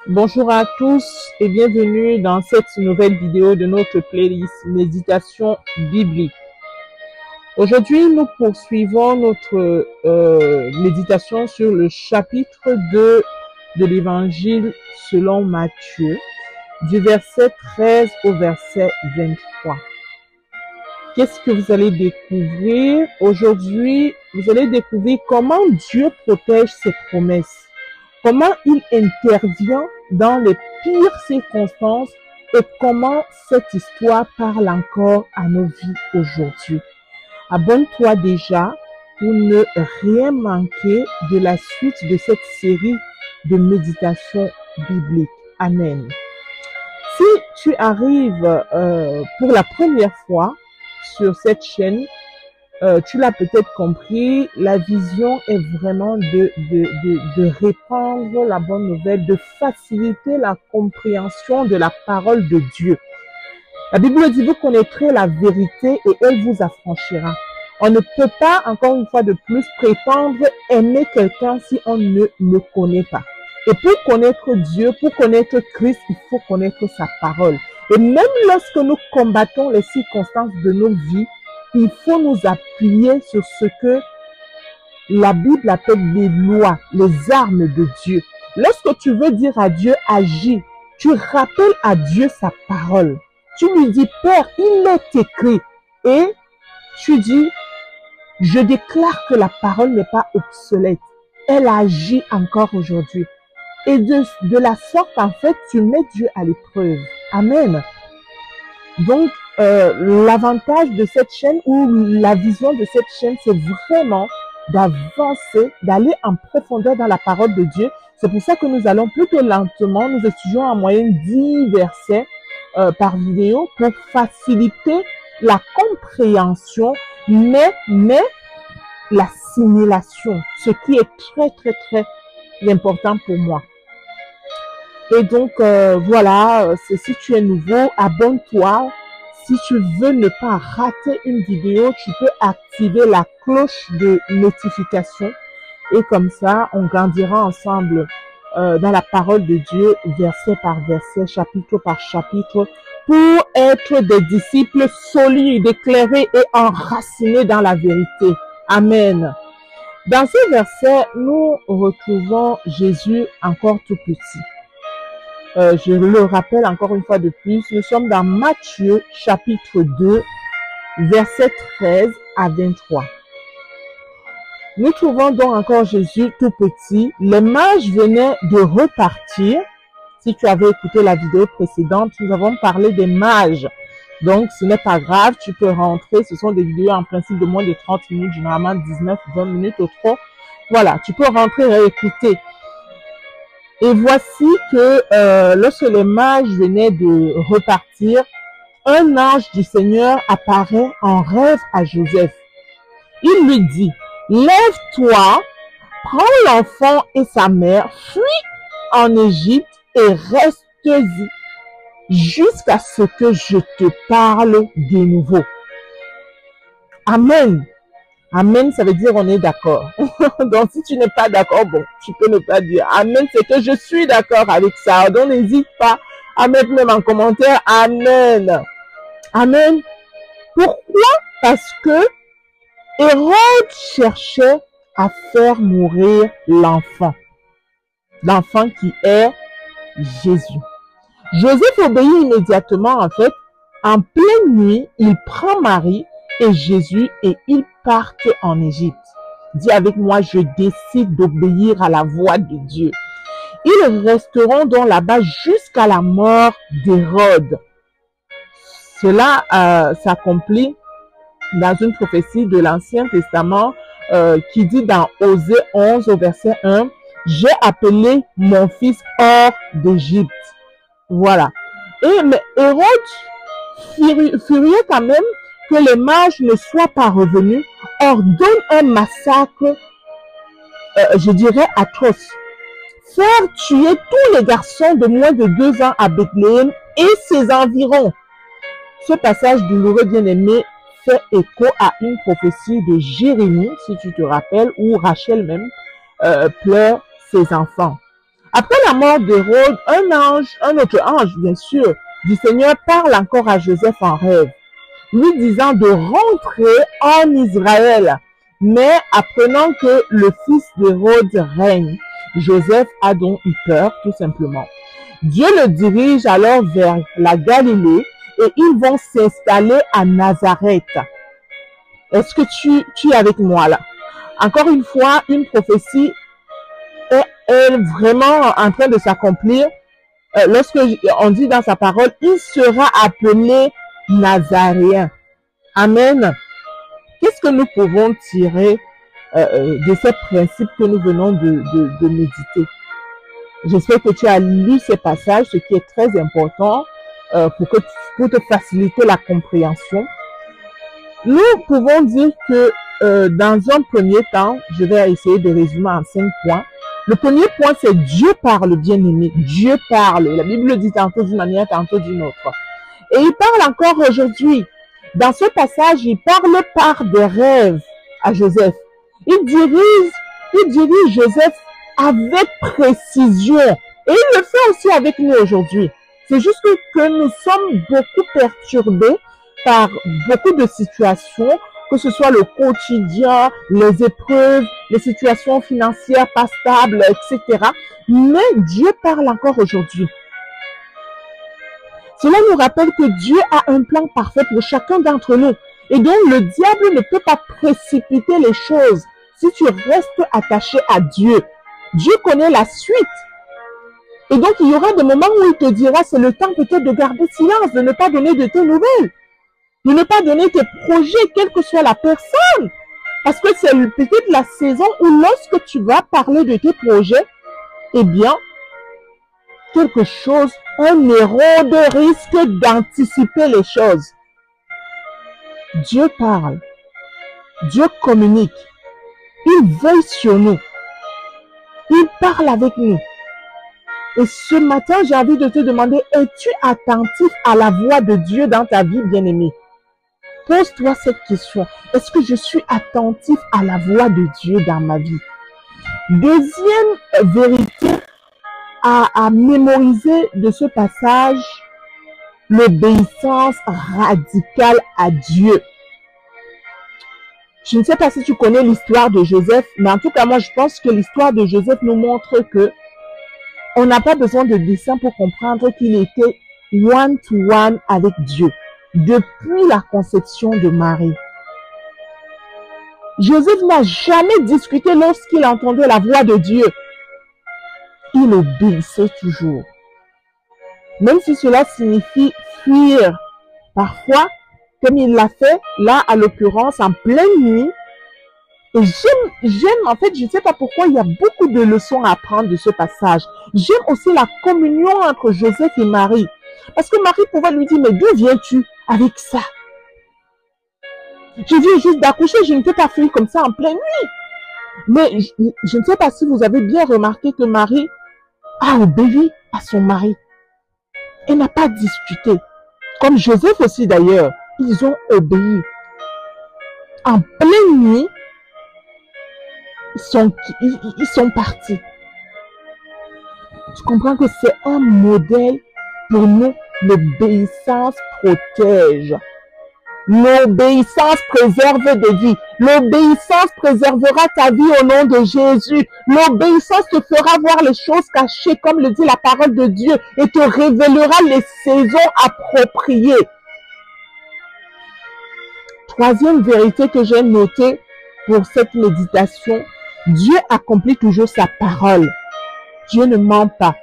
Bonjour à tous et bienvenue dans cette nouvelle vidéo de notre playlist Méditation biblique. Aujourd'hui, nous poursuivons notre méditation sur le chapitre 2 de l'Évangile selon Matthieu, du verset 13 au verset 23. Qu'est-ce que vous allez découvrir? Aujourd'hui, vous allez découvrir comment Dieu protège ses promesses, comment il intervient dans les pires circonstances et comment cette histoire parle encore à nos vies aujourd'hui. Abonne-toi déjà pour ne rien manquer de la suite de cette série de méditation biblique. Amen. Si tu arrives pour la première fois sur cette chaîne, tu l'as peut-être compris, la vision est vraiment de répandre la bonne nouvelle, de faciliter la compréhension de la parole de Dieu. La Bible dit, vous connaîtrez la vérité et elle vous affranchira. On ne peut pas, encore une fois de plus, prétendre aimer quelqu'un si on ne le connaît pas. Et pour connaître Dieu, pour connaître Christ, il faut connaître sa parole. Et même lorsque nous combattons les circonstances de nos vies, il faut nous appuyer sur ce que la Bible appelle les lois, les armes de Dieu. Lorsque tu veux dire à Dieu, agis, tu rappelles à Dieu sa parole. Tu lui dis, Père, il est écrit. Et tu dis, je déclare que la parole n'est pas obsolète. Elle agit encore aujourd'hui. Et de la sorte, en fait, tu mets Dieu à l'épreuve. Amen. Donc, l'avantage de cette chaîne ou la vision de cette chaîne, c'est vraiment d'avancer, d'aller en profondeur dans la parole de Dieu. C'est pour ça que nous allons plutôt lentement, nous étudions en moyenne 10 versets par vidéo pour faciliter la compréhension, mais l'assimilation, ce qui est très important pour moi. Et donc, voilà, si tu es nouveau, abonne-toi. Si tu veux ne pas rater une vidéo, tu peux activer la cloche de notification. Et comme ça, on grandira ensemble dans la parole de Dieu, verset par verset, chapitre par chapitre, pour être des disciples solides, éclairés et enracinés dans la vérité. Amen. Dans ces versets, nous retrouvons Jésus encore tout petit. Je le rappelle encore une fois de plus, nous sommes dans Matthieu chapitre 2, verset 13 à 23. Nous trouvons donc encore Jésus tout petit. Les mages venaient de repartir. Si tu avais écouté la vidéo précédente, nous avons parlé des mages. Donc, ce n'est pas grave, tu peux rentrer. Ce sont des vidéos en principe de moins de 30 minutes, généralement 19-20 minutes au trop. Voilà, tu peux rentrer et écouter. Et voici que lorsque les mages venaient de repartir, un ange du Seigneur apparaît en rêve à Joseph. Il lui dit, lève-toi, prends l'enfant et sa mère, fuis en Égypte et reste-y jusqu'à ce que je te parle de nouveau. Amen. Amen, ça veut dire on est d'accord. Donc, si tu n'es pas d'accord, bon, tu peux ne pas dire. Amen, c'est que je suis d'accord avec ça. Donc, n'hésite pas à mettre même en commentaire. Amen. Amen. Pourquoi? Parce que Hérode cherchait à faire mourir l'enfant. L'enfant qui est Jésus. Joseph obéit immédiatement, en fait. En pleine nuit, il prend Marie et Jésus et ils partent en Égypte. Dis avec moi, je décide d'obéir à la voix de Dieu. Ils resteront donc là-bas jusqu'à la mort d'Hérode. Cela s'accomplit dans une prophétie de l'Ancien Testament qui dit dans Osée 11 au verset 1, « J'ai appelé mon fils hors d'Égypte. » Voilà. Mais Hérode, furieux quand même, que les mages ne soient pas revenus, ordonne un massacre, je dirais, atroce. Faire tuer tous les garçons de moins de 2 ans à Bethléem et ses environs. Ce passage douloureux bien-aimé fait écho à une prophétie de Jérémie, si tu te rappelles, où Rachel même pleure ses enfants. Après la mort d'Hérode, un autre ange, bien sûr, du Seigneur parle encore à Joseph en rêve, lui disant de rentrer en Israël. Mais apprenant que le fils d'Hérode règne, Joseph a donc eu peur, tout simplement. Dieu le dirige alors vers la Galilée et ils vont s'installer à Nazareth. Est-ce que tu es avec moi là? Encore une fois, une prophétie est vraiment en train de s'accomplir. Lorsque on dit dans sa parole, il sera appelé Nazaréen. Amen. Qu'est-ce que nous pouvons tirer de ces principes que nous venons de méditer? J'espère que tu as lu ces passages, ce qui est très important pour te faciliter la compréhension. Nous pouvons dire que dans un premier temps, je vais essayer de résumer en 5 points. Le premier point, c'est Dieu parle, bien-aimé. Dieu parle. La Bible dit tantôt d'une manière, tantôt d'une autre. Et il parle encore aujourd'hui. Dans ce passage, il parle par des rêves à Joseph. Il dirige Joseph avec précision. Et il le fait aussi avec nous aujourd'hui. C'est juste que nous sommes beaucoup perturbés par beaucoup de situations, que ce soit le quotidien, les épreuves, les situations financières pas stables, etc. Mais Dieu parle encore aujourd'hui. Cela nous rappelle que Dieu a un plan parfait pour chacun d'entre nous. Et donc, le diable ne peut pas précipiter les choses si tu restes attaché à Dieu. Dieu connaît la suite. Et donc, il y aura des moments où il te dira, c'est le temps peut-être de garder silence, de ne pas donner de tes nouvelles, de ne pas donner tes projets, quelle que soit la personne. Parce que c'est peut-être la saison où lorsque tu vas parler de tes projets, eh bien, quelque chose, un Hérode risque d'anticiper les choses. Dieu parle. Dieu communique. Il veille sur nous. Il parle avec nous. Et ce matin, j'ai envie de te demander, es-tu attentif à la voix de Dieu dans ta vie, bien-aimé? Pose-toi cette question. Est-ce que je suis attentif à la voix de Dieu dans ma vie? Deuxième vérité à mémoriser de ce passage, l'obéissance radicale à Dieu. Je ne sais pas si tu connais l'histoire de Joseph, mais en tout cas, moi, je pense que l'histoire de Joseph nous montre que on n'a pas besoin de dessin pour comprendre qu'il était one-to-one avec Dieu depuis la conception de Marie. Joseph n'a jamais discuté lorsqu'il entendait la voix de Dieu. Il obéissait toujours. Même si cela signifie fuir. Parfois, comme il l'a fait, là, à l'occurrence, en pleine nuit. Et j'aime, en fait, je ne sais pas pourquoi, il y a beaucoup de leçons à apprendre de ce passage. J'aime aussi la communion entre Joseph et Marie. Parce que Marie pouvait lui dire, mais d'où viens-tu avec ça? Je viens juste d'accoucher, je ne peux pas fuir comme ça en pleine nuit. Mais je ne sais pas si vous avez bien remarqué que Marie a obéi à son mari. Elle n'a pas discuté. Comme Joseph aussi d'ailleurs, ils ont obéi. En pleine nuit, ils sont partis. Je comprends que c'est un modèle pour nous. L'obéissance protège. L'obéissance préserve des vies. L'obéissance préservera ta vie au nom de Jésus. L'obéissance te fera voir les choses cachées, comme le dit la parole de Dieu, et te révélera les saisons appropriées. Troisième vérité que j'ai notée pour cette méditation, Dieu accomplit toujours sa parole. Dieu ne ment pas.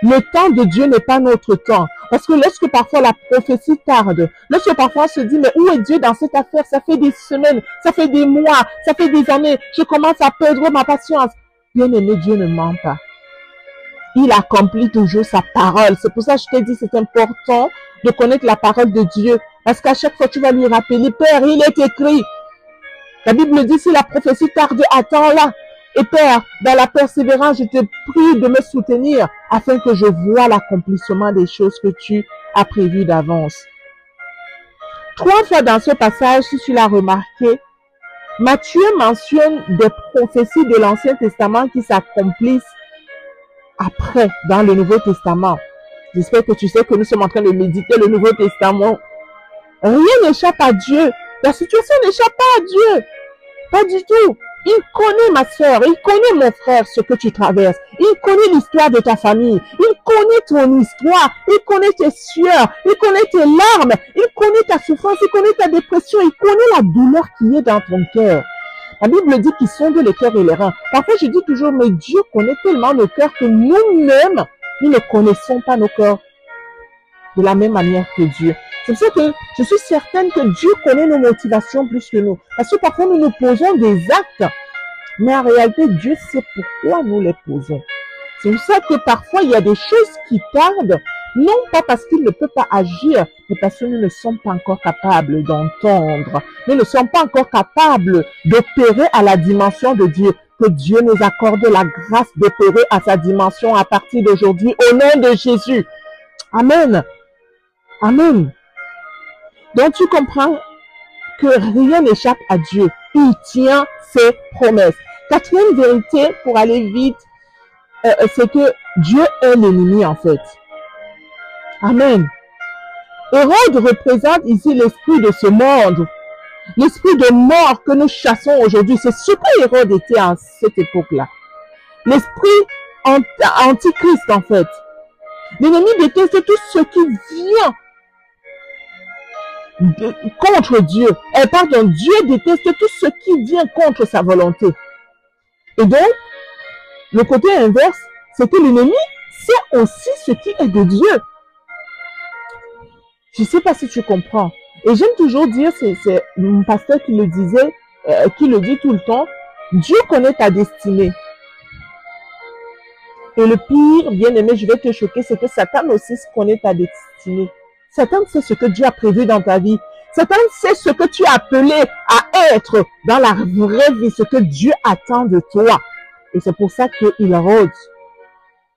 Le temps de Dieu n'est pas notre temps. Parce que lorsque parfois la prophétie tarde, lorsque parfois on se dit, mais où est Dieu dans cette affaire? Ça fait des semaines, ça fait des mois, ça fait des années, je commence à perdre ma patience. Bien-aimé, Dieu ne ment pas. Il accomplit toujours sa parole. C'est pour ça que je t'ai dit, c'est important de connaître la parole de Dieu. Parce qu'à chaque fois, tu vas lui rappeler, Père, il est écrit. La Bible dit, si la prophétie tarde, attends-la. Et Père, dans la persévérance, je te prie de me soutenir afin que je voie l'accomplissement des choses que tu as prévues d'avance. 3 fois dans ce passage, si tu l'as remarqué, Matthieu mentionne des prophéties de l'Ancien Testament qui s'accomplissent après, dans le Nouveau Testament. J'espère que tu sais que nous sommes en train de méditer le Nouveau Testament. Rien n'échappe à Dieu. La situation n'échappe pas à Dieu. Pas du tout. Il connaît ma soeur, il connaît mon frère, ce que tu traverses. Il connaît l'histoire de ta famille. Il connaît ton histoire. Il connaît tes sueurs. Il connaît tes larmes. Il connaît ta souffrance. Il connaît ta dépression. Il connaît la douleur qui est dans ton cœur. La Bible dit qu'il sonde les cœurs et les reins. Parfois, je dis toujours, mais Dieu connaît tellement nos cœurs que nous-mêmes, nous ne connaissons pas nos cœurs de la même manière que Dieu. C'est pour ça que je suis certaine que Dieu connaît nos motivations plus que nous. Parce que parfois, nous nous posons des actes, mais en réalité, Dieu sait pourquoi nous les posons. C'est pour ça que parfois, il y a des choses qui tardent, non pas parce qu'il ne peut pas agir, mais parce que nous ne sommes pas encore capables d'entendre. Nous ne sommes pas encore capables d'opérer à la dimension de Dieu. Que Dieu nous accorde la grâce d'opérer à sa dimension à partir d'aujourd'hui, au nom de Jésus. Amen. Amen. Donc tu comprends que rien n'échappe à Dieu. Il tient ses promesses. Quatrième vérité, pour aller vite, c'est que Dieu est l'ennemi en fait. Amen. Hérode représente ici l'esprit de ce monde. L'esprit de mort que nous chassons aujourd'hui, c'est ce que Hérode était à cette époque-là. L'esprit antichrist en fait. L'ennemi déteste tout ce qui vient contre Dieu. Pardon, Dieu déteste tout ce qui vient contre sa volonté. Et donc, le côté inverse, c'est que l'ennemi sait aussi ce qui est de Dieu. Je ne sais pas si tu comprends. Et j'aime toujours dire, c'est mon pasteur qui le disait, qui le dit tout le temps, Dieu connaît ta destinée. Et le pire, bien aimé, je vais te choquer, c'est que Satan aussi connaît ta destinée. Satan sait ce que Dieu a prévu dans ta vie. Satan sait ce que tu es appelé à être dans la vraie vie, ce que Dieu attend de toi. Et c'est pour ça qu'il rôde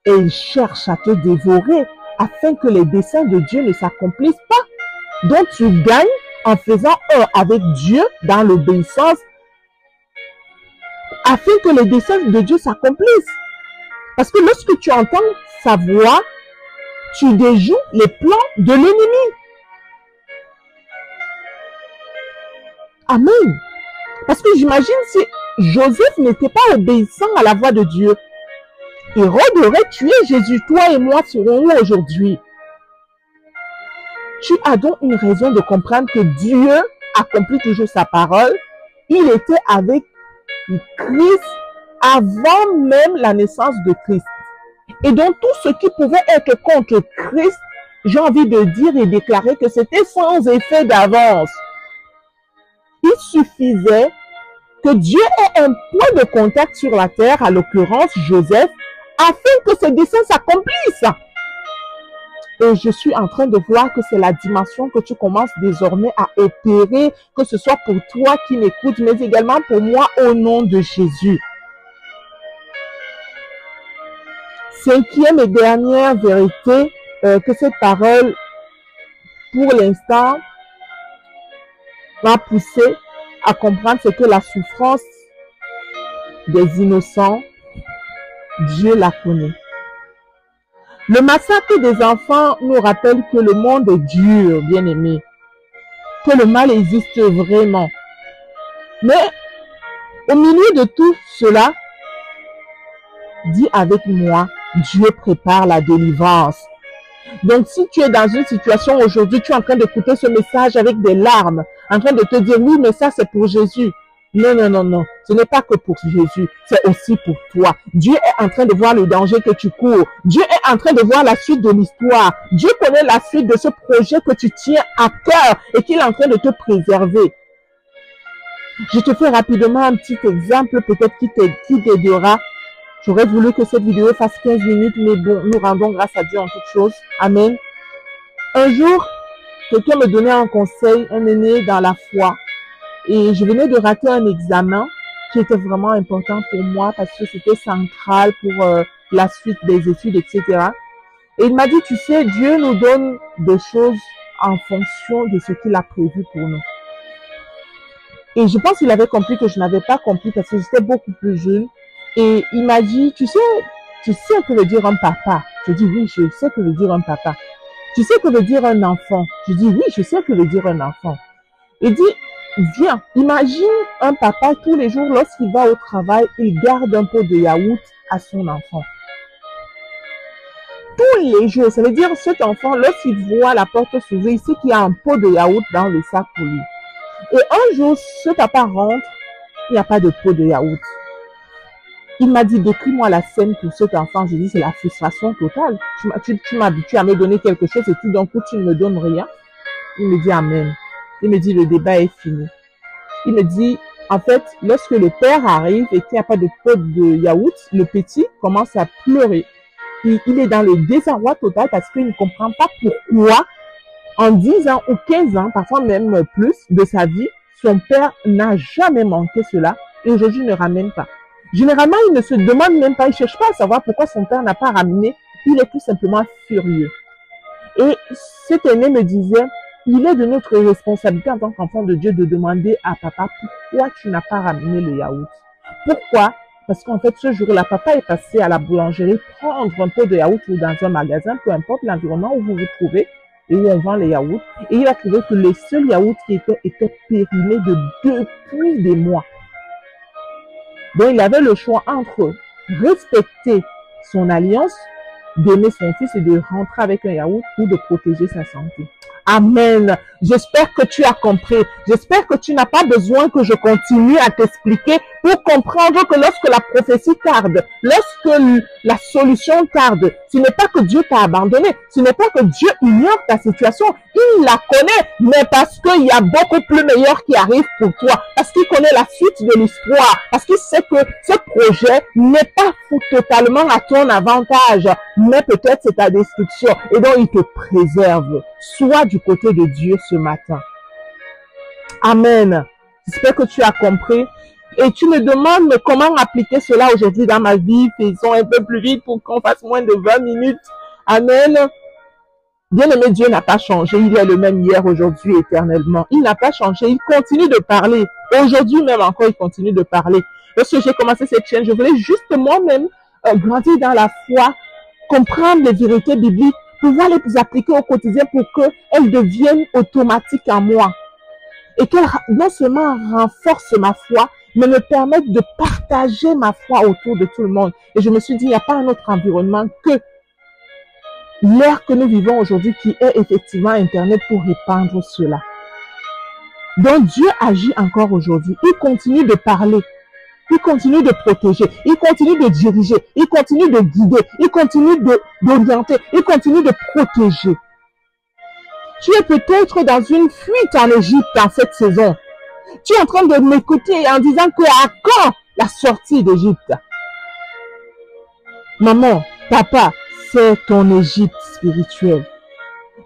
et il cherche à te dévorer afin que les desseins de Dieu ne s'accomplissent pas. Donc tu gagnes en faisant un avec Dieu dans l'obéissance afin que les desseins de Dieu s'accomplissent. Parce que lorsque tu entends sa voix, tu déjoues les plans de l'ennemi. Amen. Parce que j'imagine si Joseph n'était pas obéissant à la voix de Dieu, Hérode aurait tué Jésus. Toi et moi serons où aujourd'hui? Tu as donc une raison de comprendre que Dieu accomplit toujours sa parole. Il était avec Christ avant même la naissance de Christ. Et donc tout ce qui pouvait être contre Christ, j'ai envie de dire et déclarer que c'était sans effet d'avance. Il suffisait que Dieu ait un point de contact sur la terre, à l'occurrence Joseph, afin que ses desseins s'accomplissent. Et je suis en train de voir que c'est la dimension que tu commences désormais à opérer, que ce soit pour toi qui m'écoutes, mais également pour moi au nom de Jésus. Cinquième et dernière vérité que cette parole, pour l'instant, m'a poussé à comprendre, c'est que la souffrance des innocents, Dieu la connaît. Le massacre des enfants nous rappelle que le monde est dur, bien aimé, que le mal existe vraiment. Mais au milieu de tout cela, dis avec moi, Dieu prépare la délivrance. Donc, si tu es dans une situation aujourd'hui, tu es en train d'écouter ce message avec des larmes, en train de te dire, oui, mais ça, c'est pour Jésus. Non, non, non, non. Ce n'est pas que pour Jésus, c'est aussi pour toi. Dieu est en train de voir le danger que tu cours. Dieu est en train de voir la suite de l'histoire. Dieu connaît la suite de ce projet que tu tiens à cœur et qu'il est en train de te préserver. Je te fais rapidement un petit exemple, peut-être qui t'aidera. J'aurais voulu que cette vidéo fasse 15 minutes, mais bon, nous rendons grâce à Dieu en toutes choses. Amen. Un jour, quelqu'un me donnait un conseil, un aîné dans la foi. Et je venais de rater un examen qui était vraiment important pour moi parce que c'était central pour la suite des études, etc. Et il m'a dit, tu sais, Dieu nous donne des choses en fonction de ce qu'il a prévu pour nous. Et je pense qu'il avait compris que je n'avais pas compris parce que j'étais beaucoup plus jeune. Et il m'a dit, tu sais, tu sais que veut dire un papa? Je dis oui, je sais que veut dire un papa. Tu sais que veut dire un enfant? Je dis oui, je sais que veut dire un enfant. Il dit, viens, imagine un papa tous les jours lorsqu'il va au travail, il garde un pot de yaourt à son enfant. Tous les jours, ça veut dire cet enfant, lorsqu'il voit la porte s'ouvrir, il sait qu'il y a un pot de yaourt dans le sac pour lui. Et un jour, ce papa rentre, il n'y a pas de pot de yaourt. Il m'a dit, décris-moi la scène pour cet enfant. Je dis, c'est la frustration totale. Tu m'habitues à me donner quelque chose et tout d'un coup, tu ne me donnes rien. Il me dit, amen. Il me dit, le débat est fini. Il me dit, en fait, lorsque le père arrive et qu'il n'y a pas de pot de yaourt, le petit commence à pleurer. Il est dans le désarroi total parce qu'il ne comprend pas pourquoi, en 10 ans ou 15 ans, parfois même plus de sa vie, son père n'a jamais manqué cela et aujourd'hui ne ramène pas. Généralement, il ne se demande même pas, il ne cherche pas à savoir pourquoi son père n'a pas ramené. Il est tout simplement furieux. Et cet aîné me disait, il est de notre responsabilité en tant qu'enfant de Dieu de demander à papa pourquoi tu n'as pas ramené le yaourt. Pourquoi? Parce qu'en fait, ce jour-là, papa est passé à la boulangerie prendre un pot de yaourt ou dans un magasin, peu importe l'environnement où vous vous trouvez et où on vend les yaourts. Et il a trouvé que les seuls yaourts qui étaient périmés depuis des mois. Donc, il avait le choix entre respecter son alliance, d'aimer son fils et de rentrer avec un yaourt ou de protéger sa santé. Amen. J'espère que tu as compris. J'espère que tu n'as pas besoin que je continue à t'expliquer pour comprendre que lorsque la prophétie tarde, lorsque la solution tarde, ce n'est pas que Dieu t'a abandonné, ce n'est pas que Dieu ignore ta situation, il la connaît, mais parce qu'il y a beaucoup plus meilleur qui arrive pour toi, parce qu'il connaît la suite de l'histoire, parce qu'il sait que ce projet n'est pas totalement à ton avantage, mais peut-être c'est ta destruction, et donc il te préserve. Sois du côté de Dieu ce matin. Amen. J'espère que tu as compris. Et tu me demandes mais comment appliquer cela aujourd'hui dans ma vie. Faisons un peu plus vite pour qu'on fasse moins de 20 minutes. Amen. Bien-aimé, Dieu n'a pas changé. Il est le même hier, aujourd'hui, éternellement. Il n'a pas changé. Il continue de parler. Aujourd'hui même encore, il continue de parler. Lorsque j'ai commencé cette chaîne, je voulais juste moi-même grandir dans la foi, comprendre les vérités bibliques, pouvoir les appliquer au quotidien pour qu'elles deviennent automatiques en moi. Et qu'elles non seulement renforcent ma foi, mais me permettent de partager ma foi autour de tout le monde. Et je me suis dit, il n'y a pas un autre environnement que l'ère que nous vivons aujourd'hui qui est effectivement Internet pour répandre cela. Donc Dieu agit encore aujourd'hui. Il continue de parler. Il continue de protéger, il continue de diriger, il continue de guider, il continue d'orienter, il continue de protéger. Tu es peut-être dans une fuite en Égypte en cette saison. Tu es en train de m'écouter en disant que à quand la sortie d'Égypte? Maman, papa, c'est ton Égypte spirituelle.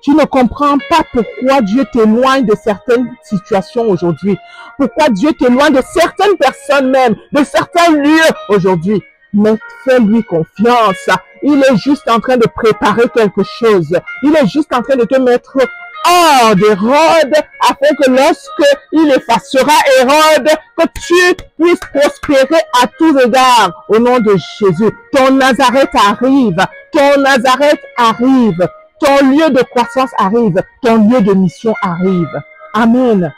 Tu ne comprends pas pourquoi Dieu t'éloigne de certaines situations aujourd'hui. Pourquoi Dieu t'éloigne de certaines personnes même, de certains lieux aujourd'hui. Mais fais-lui confiance. Il est juste en train de préparer quelque chose. Il est juste en train de te mettre hors d'Hérode afin que lorsque il effacera Hérode, que tu puisses prospérer à tous égards au nom de Jésus. Ton Nazareth arrive. Ton Nazareth arrive. Ton lieu de croissance arrive. Ton lieu de mission arrive. Amen.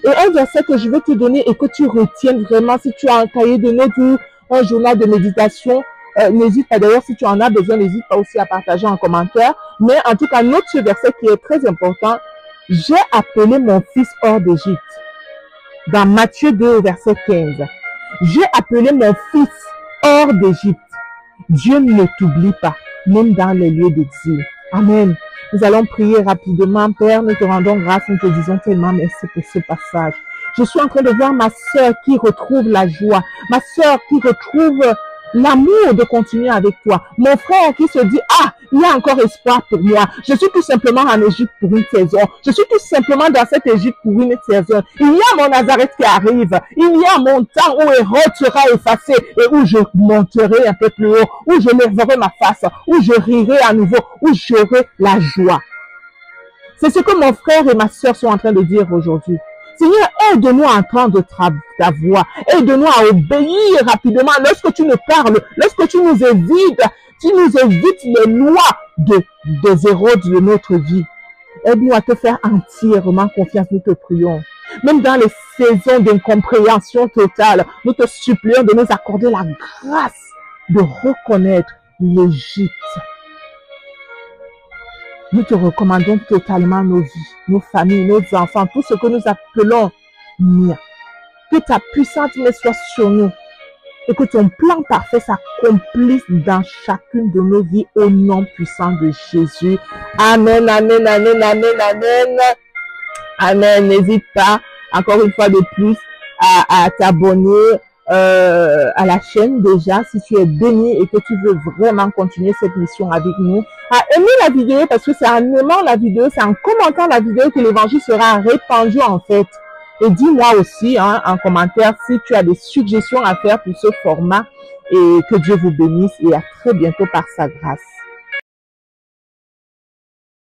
Et un verset que je vais te donner et que tu retiennes vraiment, si tu as un cahier de notes ou un journal de méditation, n'hésite pas. D'ailleurs, si tu en as besoin, n'hésite pas aussi à partager en commentaire. Mais en tout cas, note ce verset qui est très important. J'ai appelé mon fils hors d'Égypte. Dans Matthieu 2, verset 15. J'ai appelé mon fils hors d'Égypte. Dieu ne t'oublie pas, même dans les lieux d'exil. Amen. Nous allons prier rapidement. Père, nous te rendons grâce, nous te disons tellement merci pour ce passage. Je suis en train de voir ma sœur qui retrouve la joie, ma sœur qui retrouve l'amour de continuer avec toi. Mon frère qui se dit, ah, il y a encore espoir pour moi. Je suis tout simplement en Égypte pour une saison. Je suis tout simplement dans cette Égypte pour une saison. Il y a mon Nazareth qui arrive. Il y a mon temps où Hérode sera effacé et où je monterai un peu plus haut, où je lèverai ma face, où je rirai à nouveau, où j'aurai la joie. C'est ce que mon frère et ma sœur sont en train de dire aujourd'hui. Seigneur, aide-nous à entendre ta voix. Aide-nous à obéir rapidement. Lorsque tu nous parles, lorsque tu nous évites les lois des héros de notre vie. Aide-nous à te faire entièrement confiance, nous te prions. Même dans les saisons d'incompréhension totale, nous te supplions de nous accorder la grâce de reconnaître l'Égypte. Nous te recommandons totalement nos vies, nos familles, nos enfants, tout ce que nous appelons mien. Que ta puissante main soit sur nous et que ton plan parfait s'accomplisse dans chacune de nos vies au nom puissant de Jésus. Amen, amen, amen, amen, amen. Amen. N'hésite pas, encore une fois de plus, à t'abonner à la chaîne déjà si tu es béni et que tu veux vraiment continuer cette mission avec nous. À aimer la vidéo parce que c'est en aimant la vidéo, c'est en commentant la vidéo que l'évangile sera répandu en fait. Et dis-moi aussi en commentaire si tu as des suggestions à faire pour ce format et que Dieu vous bénisse et à très bientôt par sa grâce.